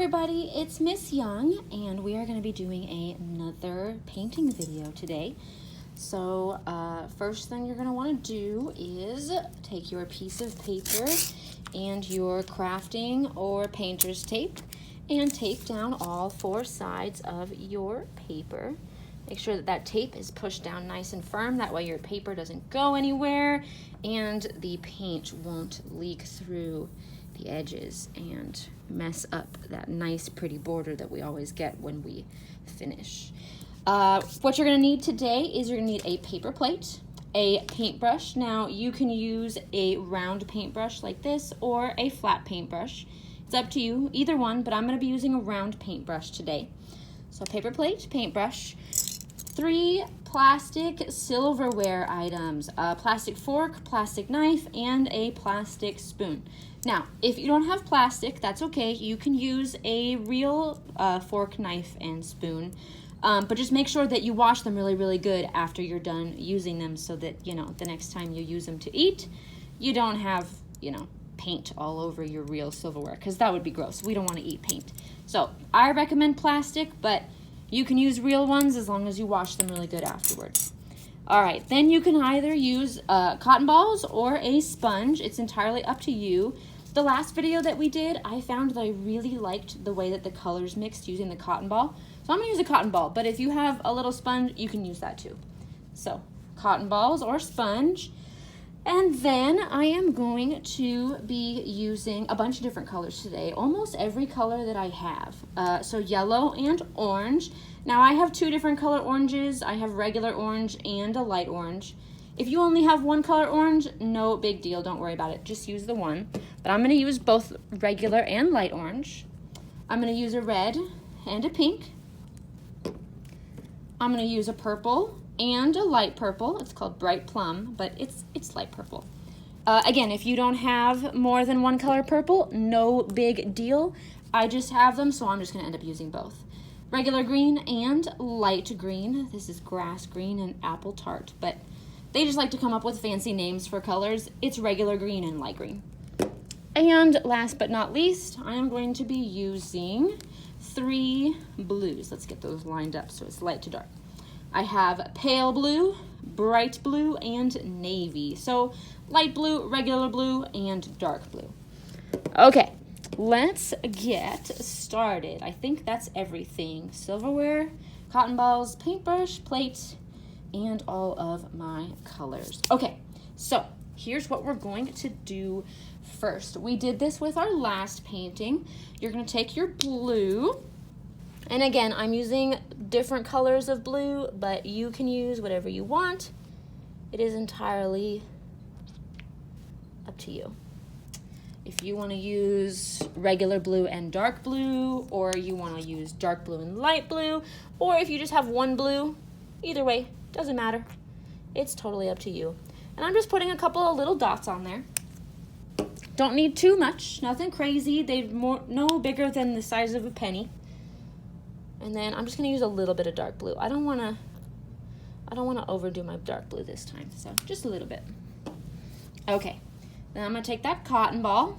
everybody, it's Miss Young, and we are going to be doing another painting video today. So first thing you're going to want to do is take your piece of paper and your crafting or painter's tape and tape down all four sides of your paper. Make sure that that tape is pushed down nice and firm, that way your paper doesn't go anywhere and the paint won't leak through the edges and mess up that nice pretty border that we always get when we finish. What you're going to need today is you're going to need a paper plate, a paintbrush. Now you can use a round paintbrush like this or a flat paintbrush. It's up to you, either one, but I'm going to be using a round paintbrush today. So paper plate, paintbrush, 3 plastic silverware items, a plastic fork, plastic knife, and a plastic spoon. Now, if you don't have plastic, that's okay. You can use a real fork, knife, and spoon, but just make sure that you wash them really, really good after you're done using them so that, you know, the next time you use them to eat, you don't have, you know, paint all over your real silverware, because that would be gross. We don't want to eat paint. So I recommend plastic, but you can use real ones as long as you wash them really good afterwards. All right, then you can either use cotton balls or a sponge. It's entirely up to you. The last video that we did, I found that I really liked the way that the colors mixed using the cotton ball. So I'm gonna use a cotton ball, but if you have a little sponge, you can use that too. So cotton balls or sponge. And then I am going to be using a bunch of different colors today, almost every color that I have. So yellow and orange. Now I have 2 different color oranges. I have regular orange and a light orange. If you only have one color orange, no big deal, don't worry about it. Just use the one. But I'm gonna use both regular and light orange. I'm gonna use a red and a pink. I'm gonna use a purple and a light purple. It's called bright plum, but it's light purple. Again, if you don't have more than one color purple, no big deal. I just have them, so I'm just gonna end up using both. Regular green and light green. This is grass green and apple tart, but they just like to come up with fancy names for colors. It's regular green and light green. And last but not least, I am going to be using 3 blues. Let's get those lined up so it's light to dark. I have pale blue, bright blue, and navy. So light blue, regular blue, and dark blue. Okay, let's get started. I think that's everything. Silverware, cotton balls, paintbrush, plate, and all of my colors. Okay, so here's what we're going to do first. We did this with our last painting. You're going to take your blue, and again, I'm using different colors of blue, but you can use whatever you want. It is entirely up to you. If you want to use regular blue and dark blue, or you want to use dark blue and light blue, or if you just have one blue, either way, doesn't matter. It's totally up to you. And I'm just putting a couple of little dots on there. Don't need too much, nothing crazy. They're no bigger than the size of a penny. And then I'm just gonna use a little bit of dark blue. I don't wanna overdo my dark blue this time, so just a little bit. Okay, then I'm gonna take that cotton ball,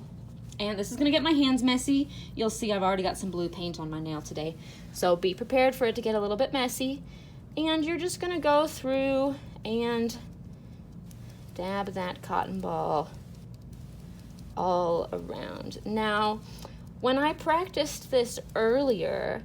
and this is gonna get my hands messy. You'll see I've already got some blue paint on my nail today, so be prepared for it to get a little bit messy. And you're just gonna go through and dab that cotton ball all around. Now, when I practiced this earlier,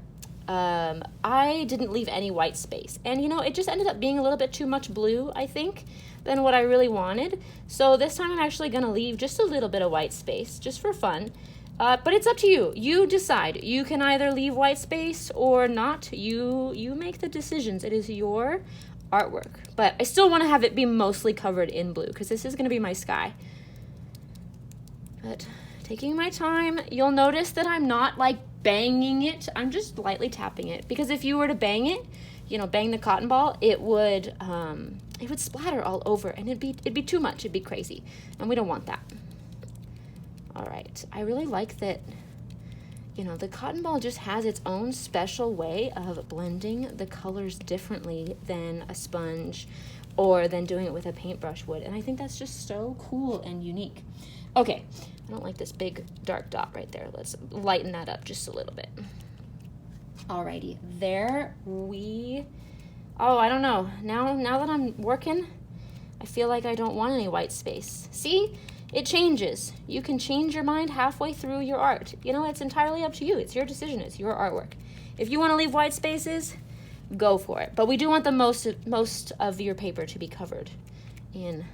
I didn't leave any white space. And you know, it just ended up being a little bit too much blue, I think, than what I really wanted. So this time I'm actually gonna leave just a little bit of white space, just for fun. But it's up to you. You decide. You can either leave white space or not. You make the decisions. It is your artwork. But I still want to have it be mostly covered in blue because this is going to be my sky. But taking my time, you'll notice that I'm not like banging it. I'm just lightly tapping it, because if you were to bang it, you know, bang the cotton ball, it would splatter all over, and it'd be too much. It'd be crazy, and we don't want that. All right, I really like that, you know, the cotton ball just has its own special way of blending the colors differently than a sponge or than doing it with a paintbrush would. And I think that's just so cool and unique. Okay, I don't like this big dark dot right there. Let's lighten that up just a little bit. Alrighty, there we, oh, I don't know. Now that I'm working, I feel like I don't want any white space. See, it changes. You can change your mind halfway through your art. You know, it's entirely up to you. It's your decision, it's your artwork. If you want to leave white spaces, go for it. But we do want the most of your paper to be covered in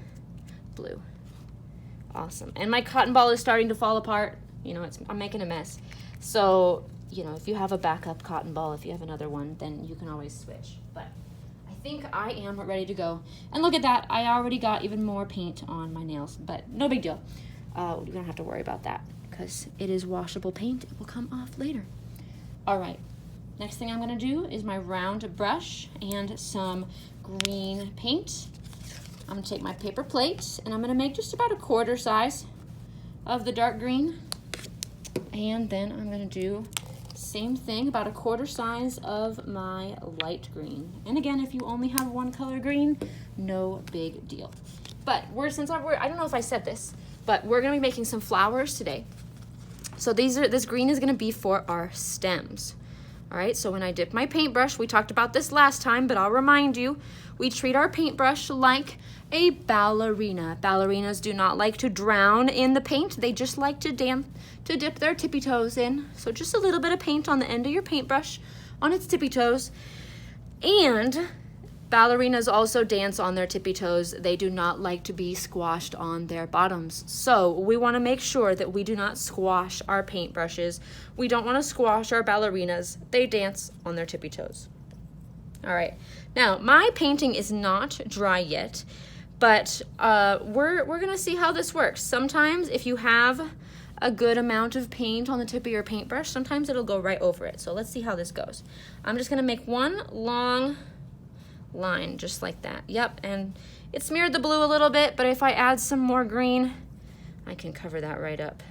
blue. Awesome. And my cotton ball is starting to fall apart. You know, I'm making a mess. So, you know, if you have a backup cotton ball, if you have another one, then you can always switch. But I think I am ready to go. And look at that. I already got even more paint on my nails, but no big deal. We don't have to worry about that because it is washable paint. It will come off later. All right. Next thing I'm going to do is my round brush and some green paint. I'm going to take my paper plate and I'm going to make just about a quarter size of the dark green. And then I'm going to do the same thing, about a quarter size of my light green. And again, if you only have one color green, no big deal. But I don't know if I said this, but we're going to be making some flowers today. So this green is going to be for our stems. All right, so when I dip my paintbrush, we talked about this last time, but I'll remind you, we treat our paintbrush like a ballerina. Ballerinas do not like to drown in the paint. They just like to dip their tippy toes in. So just a little bit of paint on the end of your paintbrush on its tippy toes. And ballerinas also dance on their tippy toes. They do not like to be squashed on their bottoms. So we want to make sure that we do not squash our paintbrushes. We don't want to squash our ballerinas. They dance on their tippy toes. All right, now my painting is not dry yet, but we're gonna see how this works. Sometimes if you have a good amount of paint on the tip of your paintbrush, sometimes it'll go right over it. So let's see how this goes. I'm just gonna make one long line just like that. Yep, and it smeared the blue a little bit, but if I add some more green, I can cover that right up.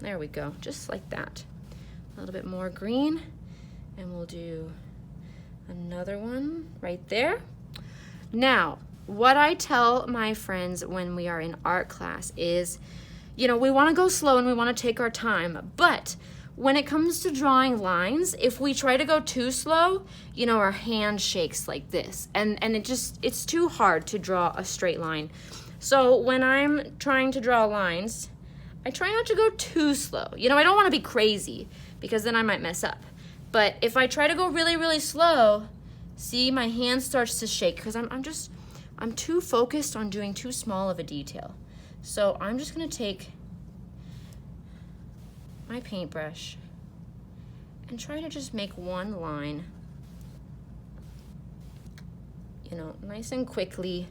There we go, just like that. A little bit more green, and we'll do another one right there. Now, what I tell my friends when we are in art class is, you know, we want to go slow and we want to take our time, but when it comes to drawing lines, if we try to go too slow, you know, our hand shakes like this, and it's too hard to draw a straight line. So when I'm trying to draw lines, I try not to go too slow. You know, I don't want to be crazy because then I might mess up. But if I try to go really, really slow, see, my hand starts to shake because I'm too focused on doing too small of a detail. So I'm just gonna take my paintbrush and try to just make one line, you know, nice and quickly,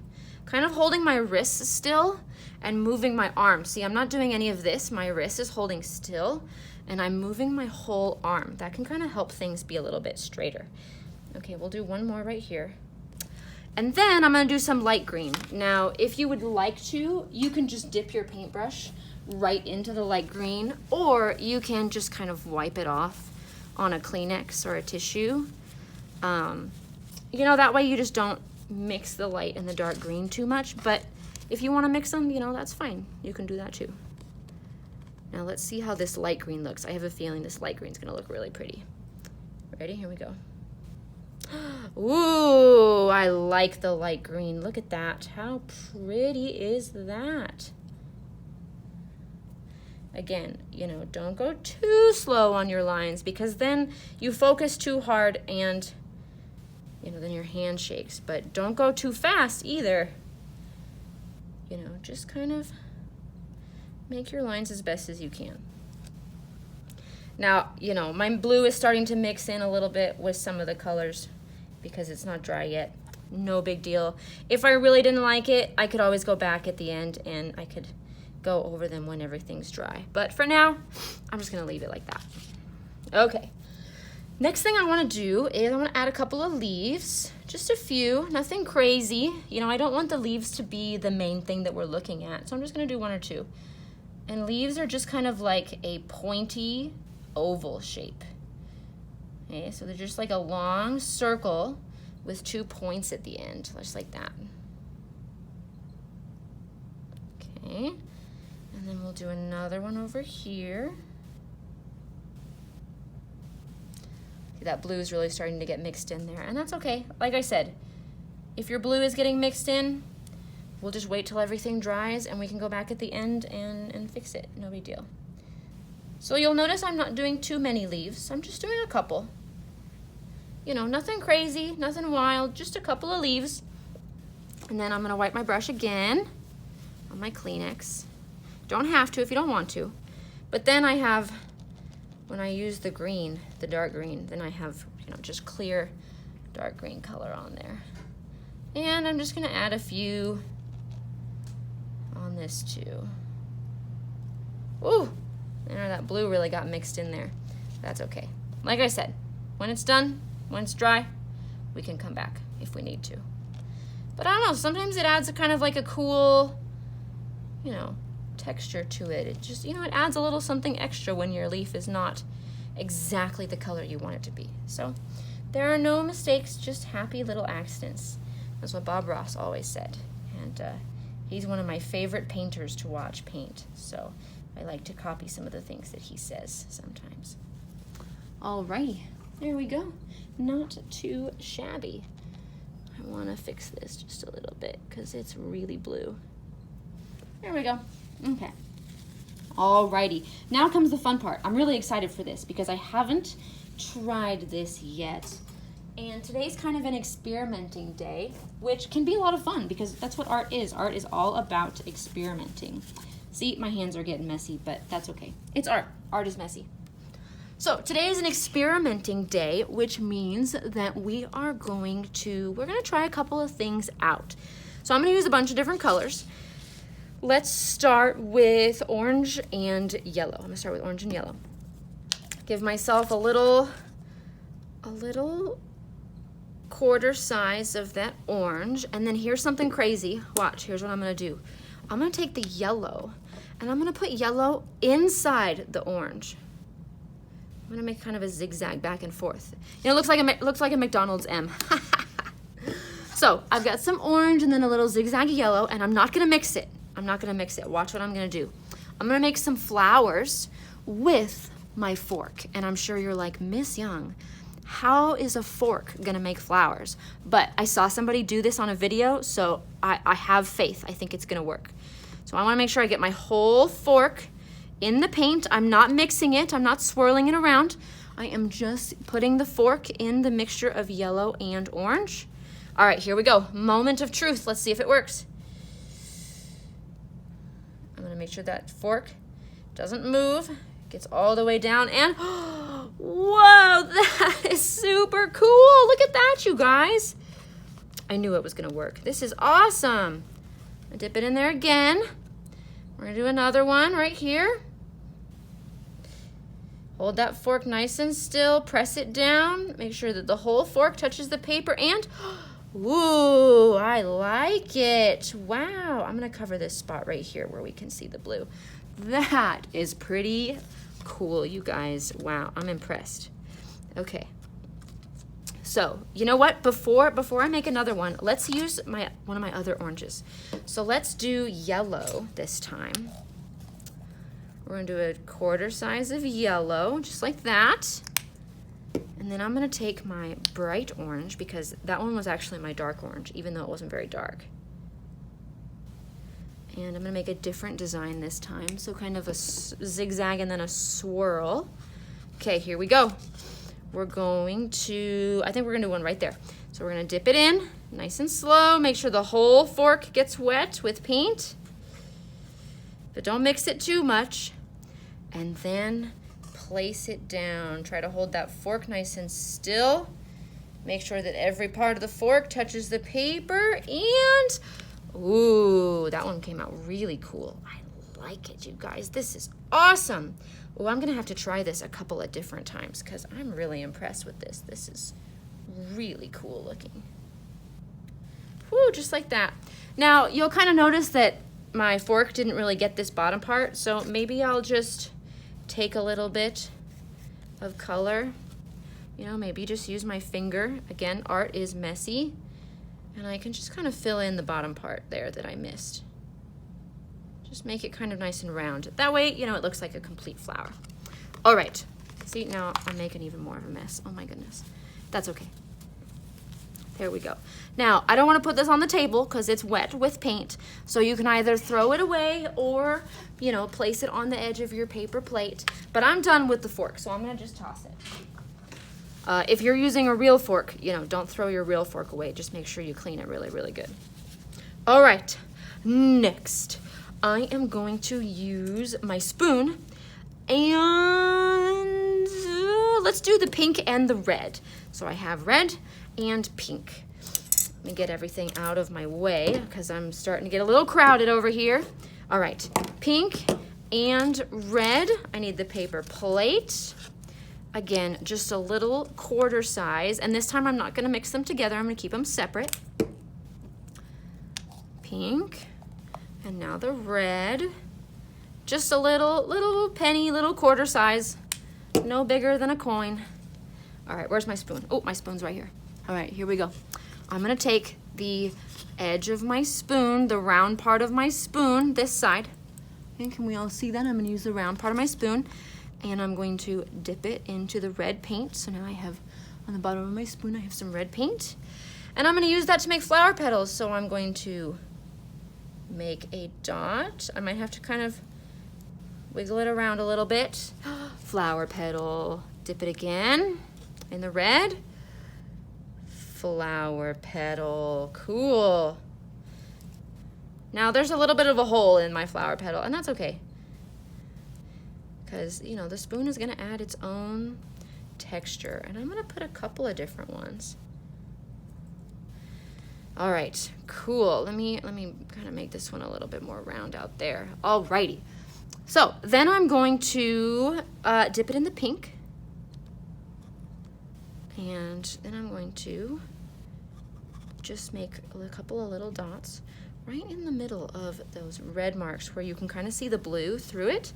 kind of holding my wrists still and moving my arm. See, I'm not doing any of this. My wrist is holding still and I'm moving my whole arm. That can kind of help things be a little bit straighter. Okay, we'll do one more right here. And then I'm gonna do some light green. Now, if you would like to, you can just dip your paintbrush right into the light green, or you can just kind of wipe it off on a Kleenex or a tissue. You know, that way you just don't mix the light and the dark green too much, but if you wanna mix them, you know, that's fine. You can do that too. Now let's see how this light green looks. I have a feeling this light green's gonna look really pretty. Ready? Here we go. Ooh, I like the light green. Look at that. How pretty is that? Again, you know, don't go too slow on your lines because then you focus too hard and, you know, then your hand shakes. But don't go too fast either. You know, just kind of make your lines as best as you can. Now, you know, my blue is starting to mix in a little bit with some of the colors because it's not dry yet. No big deal. If I really didn't like it, I could always go back at the end and I could go over them when everything's dry. But for now, I'm just gonna leave it like that. Okay. Next thing I wanna do is I wanna add a couple of leaves, just a few, nothing crazy. You know, I don't want the leaves to be the main thing that we're looking at, so I'm just gonna do one or two. And leaves are just kind of like a pointy oval shape. Okay, so they're just like a long circle with 2 points at the end, just like that. Okay, and then we'll do another one over here. See, that blue is really starting to get mixed in there, and that's okay. Like I said, if your blue is getting mixed in, we'll just wait till everything dries and we can go back at the end and fix it. No big deal. So you'll notice I'm not doing too many leaves. I'm just doing a couple. You know, nothing crazy, nothing wild, just a couple of leaves. And then I'm gonna wipe my brush again on my Kleenex. Don't have to if you don't want to. But then I have, when I use the green, the dark green, then I have, you know, just clear dark green color on there. And I'm just gonna add a few on this too. Ooh, there, that blue really got mixed in there. That's okay. Like I said, when it's done, when it's dry, we can come back if we need to. But I don't know, sometimes it adds a kind of like a cool, you know, texture to it. It just, you know, it adds a little something extra when your leaf is not exactly the color you want it to be. So there are no mistakes, just happy little accidents. That's what Bob Ross always said. And he's one of my favorite painters to watch paint. So I like to copy some of the things that he says sometimes. Alrighty, there we go. Not too shabby. I want to fix this just a little bit because it's really blue. There we go. Okay. Alrighty. Now comes the fun part. I'm really excited for this because I haven't tried this yet. And today's kind of an experimenting day, which can be a lot of fun because that's what art is. Art is all about experimenting. See, my hands are getting messy, but that's okay. It's art. Art is messy. So today is an experimenting day, which means that we're going to try a couple of things out. So I'm gonna use a bunch of different colors. Let's start with orange and yellow. I'm gonna start with orange and yellow. Give myself a little quarter size of that orange, and then here's something crazy. Watch, here's what I'm gonna do. I'm gonna take the yellow, and I'm gonna put yellow inside the orange. I'm gonna make kind of a zigzag back and forth. You know, it looks like a McDonald's M. So I've got some orange and then a little zigzag yellow, and I'm not gonna mix it. I'm not gonna mix it. Watch what I'm gonna do. I'm gonna make some flowers with my fork. And I'm sure you're like, Miss Young, how is a fork gonna make flowers? But I saw somebody do this on a video, so I have faith. I think it's gonna work. So I wanna make sure I get my whole fork in the paint. I'm not mixing it. I'm not swirling it around. I am just putting the fork in the mixture of yellow and orange. All right, here we go. Moment of truth. Let's see if it works. I'm gonna make sure that fork doesn't move, gets all the way down, and whoa, that is super cool. Look at that, you guys. I knew it was gonna work. This is awesome. I dip it in there again. We're gonna do another one right here. Hold that fork nice and still, press it down, make sure that the whole fork touches the paper, and ooh, I like it. Wow, I'm gonna cover this spot right here where we can see the blue. That is pretty cool, you guys. Wow, I'm impressed. Okay, so you know what? Before I make another one, let's use one of my other oranges. So let's do yellow this time. We're gonna do a quarter size of yellow, just like that. And then I'm gonna take my bright orange, because that one was actually my dark orange, even though it wasn't very dark. And I'm gonna make a different design this time. So kind of a zigzag and then a swirl. Okay, here we go. We're going to, I think we're gonna do one right there. So we're gonna dip it in, nice and slow. Make sure the whole fork gets wet with paint, but don't mix it too much. And then place it down. Try to hold that fork nice and still. Make sure that every part of the fork touches the paper, and ooh, that one came out really cool. I like it, you guys. This is awesome. Oh, I'm gonna have to try this a couple of different times because I'm really impressed with this. This is really cool looking. Whoo, just like that. Now, you'll kind of notice that my fork didn't really get this bottom part, so maybe I'll just take a little bit of color. You know, maybe just use my finger. Again, art is messy. And I can just kind of fill in the bottom part there that I missed. Just make it kind of nice and round. That way, you know, it looks like a complete flower. All right. See, now I'm making even more of a mess. Oh my goodness. That's okay. There we go. Now, I don't want to put this on the table because it's wet with paint. So you can either throw it away or, you know, place it on the edge of your paper plate. But I'm done with the fork, so I'm going to just toss it. If you're using a real fork, you know, don't throw your real fork away. Just make sure you clean it really, really good. All right. Next, I am going to use my spoon. And let's do the pink and the red. So I have red and pink. Let me get everything out of my way because I'm starting to get a little crowded over here. All right, pink and red. I need the paper plate. Again, just a little quarter size. And this time I'm not gonna mix them together. I'm gonna keep them separate. Pink, and now the red. Just a little penny, little quarter size. No bigger than a coin. All right, where's my spoon? Oh, my spoon's right here. All right, here we go. I'm gonna take the edge of my spoon, the round part of my spoon, this side. And can we all see that? I'm gonna use the round part of my spoon and I'm going to dip it into the red paint. So now I have, on the bottom of my spoon, I have some red paint. And I'm gonna use that to make flower petals. So I'm going to make a dot. I might have to kind of wiggle it around a little bit. Flower petal, dip it again in the red. Flower petal, cool. Now there's a little bit of a hole in my flower petal, and that's okay. Because, you know, the spoon is gonna add its own texture, and I'm gonna put a couple of different ones. All right, cool. Let me kind of make this one a little bit more round out there. Alrighty. So then I'm going to dip it in the pink. And then I'm going to just make a couple of little dots right in the middle of those red marks where you can kind of see the blue through it.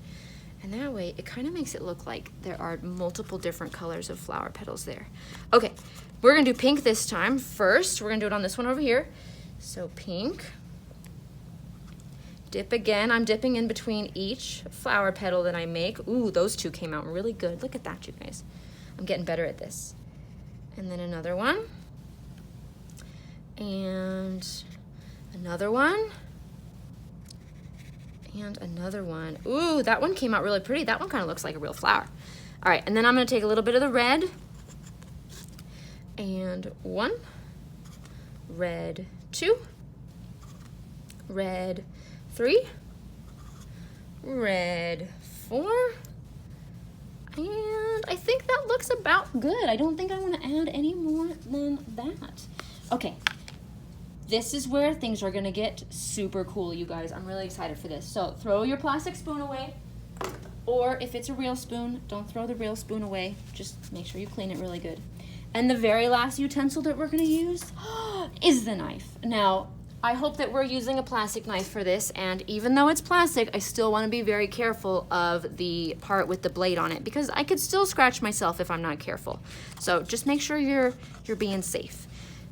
And that way it kind of makes it look like there are multiple different colors of flower petals there. Okay, we're gonna do pink this time first. We're gonna do it on this one over here. So pink. Dip again. I'm dipping in between each flower petal that I make. Ooh, those two came out really good. Look at that, you guys. I'm getting better at this. And then another one. And another one. And another one. Ooh, that one came out really pretty. That one kind of looks like a real flower. All right, and then I'm gonna take a little bit of the red. And one. Red, two. Red, three. Red, four. And I think that looks about good. I don't think I want to add any more than that. Okay, this is where things are gonna get super cool, you guys. I'm really excited for this. So throw your plastic spoon away, or if it's a real spoon, don't throw the real spoon away. Just make sure you clean it really good. And the very last utensil that we're gonna use is the knife. Now, I hope that we're using a plastic knife for this, and even though it's plastic, I still wanna be very careful of the part with the blade on it because I could still scratch myself if I'm not careful. So just make sure you're being safe.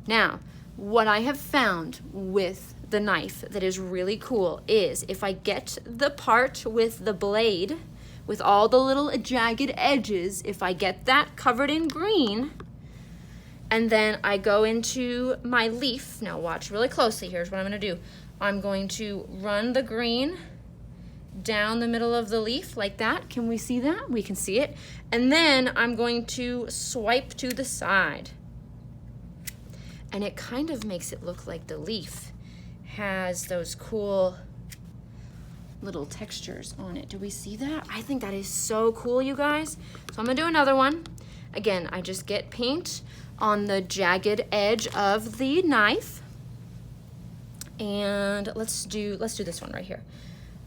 Now, what I have found with the knife that is really cool is if I get the part with the blade, with all the little jagged edges, if I get that covered in green, and then I go into my leaf. Now watch really closely. Here's what I'm gonna do. I'm going to run the green down the middle of the leaf like that. Can we see that? We can see it. And then I'm going to swipe to the side. And it kind of makes it look like the leaf has those cool little textures on it. Do we see that? I think that is so cool, you guys. So I'm gonna do another one. Again, I just get paint on the jagged edge of the knife. And let's do this one right here.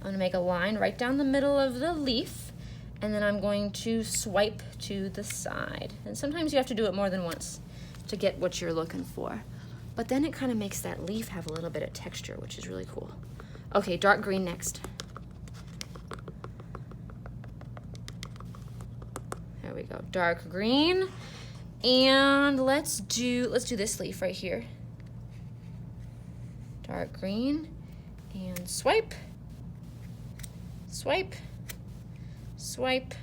I'm gonna make a line right down the middle of the leaf, and then I'm going to swipe to the side. And sometimes you have to do it more than once to get what you're looking for. But then it kind of makes that leaf have a little bit of texture, which is really cool. Okay, dark green next. There we go, dark green. And let's do this leaf right here. Dark green and swipe. Swipe, swipe.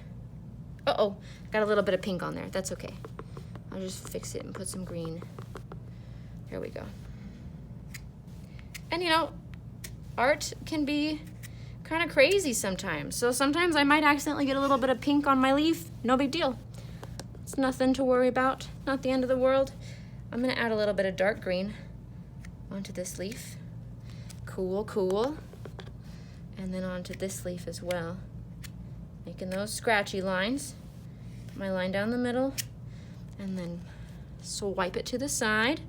Uh-oh, got a little bit of pink on there. That's okay. I'll just fix it and put some green. Here we go. And you know, art can be kind of crazy sometimes. So sometimes I might accidentally get a little bit of pink on my leaf. No big deal. It's nothing to worry about. Not the end of the world. I'm gonna add a little bit of dark green onto this leaf. Cool, cool. And then onto this leaf as well. Making those scratchy lines. Put my line down the middle and then swipe it to the side.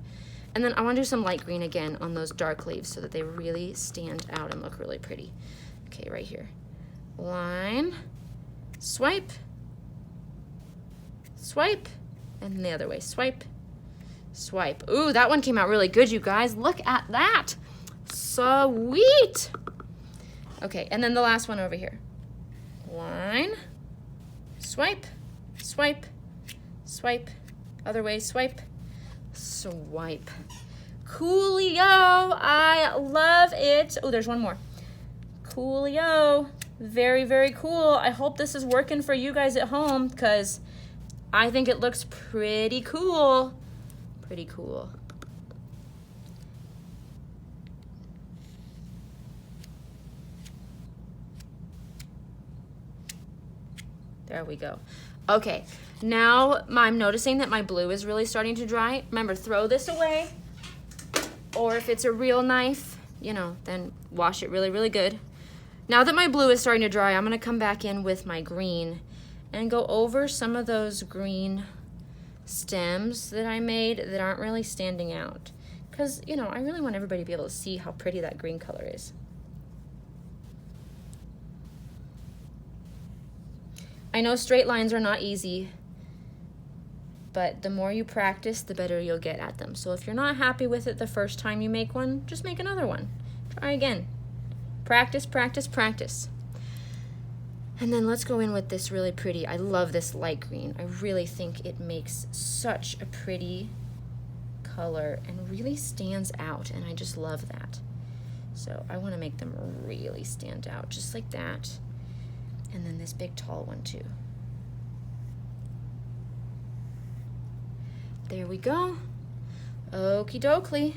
And then I want to do some light green again on those dark leaves so that they really stand out and look really pretty. Okay, right here. Line, swipe, swipe, and then the other way. Swipe, swipe. Ooh, that one came out really good, you guys. Look at that. Sweet. Okay, and then the last one over here. Line, swipe, swipe, swipe, other way, swipe, swipe. Coolio, I love it. Oh, there's one more. Coolio, very, very cool. I hope this is working for you guys at home because I think it looks pretty cool. Pretty cool. There we go. Okay, now I'm noticing that my blue is really starting to dry. Remember, throw this away. Or if it's a real knife, you know, then wash it really, really good. Now that my blue is starting to dry, I'm gonna come back in with my green and go over some of those green stems that I made that aren't really standing out. Because, you know, I really want everybody to be able to see how pretty that green color is. I know straight lines are not easy, but the more you practice, the better you'll get at them. So if you're not happy with it the first time you make one, just make another one. Try again. Practice, practice, practice. And then let's go in with this really pretty, I love this light green. I really think it makes such a pretty color and really stands out, and I just love that. So I want to make them really stand out, just like that. And then this big tall one too. There we go. Okie dokie.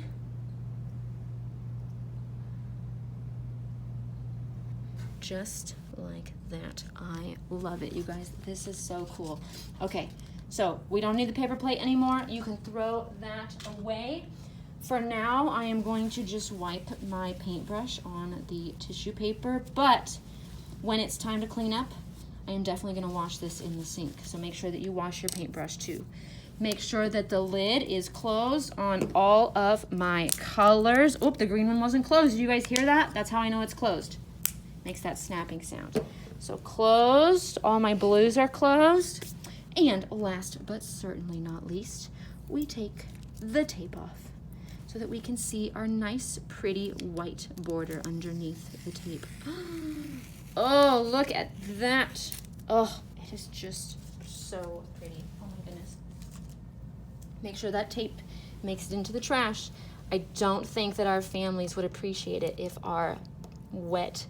Just like that. I love it, you guys. This is so cool. Okay, so we don't need the paper plate anymore. You can throw that away. For now, I am going to just wipe my paintbrush on the tissue paper, but when it's time to clean up, I am definitely gonna wash this in the sink. So make sure that you wash your paintbrush too. Make sure that the lid is closed on all of my colors. Oop, the green one wasn't closed. Did you guys hear that? That's how I know it's closed. Makes that snapping sound. So closed, all my blues are closed. And last but certainly not least, we take the tape off so that we can see our nice, pretty white border underneath the tape. Oh, look at that. Oh, it is just so pretty. Oh my goodness. Make sure that tape makes it into the trash. I don't think that our families would appreciate it if our wet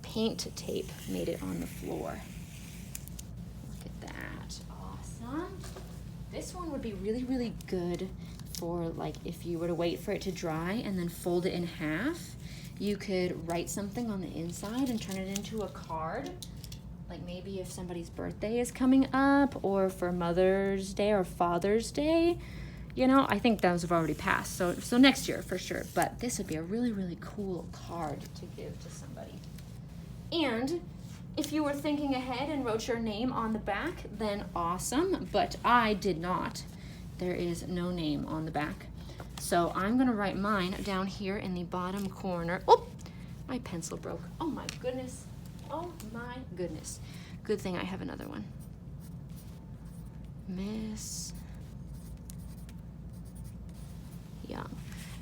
paint tape made it on the floor. Look at that. Awesome. This one would be really, really good for like if you were to wait for it to dry and then fold it in half. You could write something on the inside and turn it into a card. Like maybe if somebody's birthday is coming up, or for Mother's Day or Father's Day. You know, I think those have already passed, so next year for sure. But this would be a really, really cool card to give to somebody. And if you were thinking ahead and wrote your name on the back, then awesome, but I did not. There is no name on the back. So I'm gonna write mine down here in the bottom corner. Oh, my pencil broke. Oh my goodness. Oh my goodness. Good thing I have another one. Miss Young.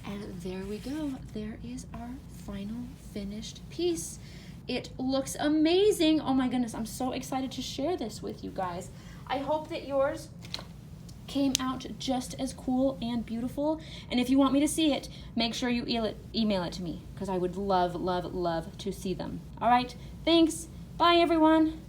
And there we go. There is our final finished piece. It looks amazing. Oh my goodness, I'm so excited to share this with you guys. I hope that yours came out just as cool and beautiful. And if you want me to see it, make sure you email it to me, because I would love, love, love to see them. All right, thanks. Bye, everyone.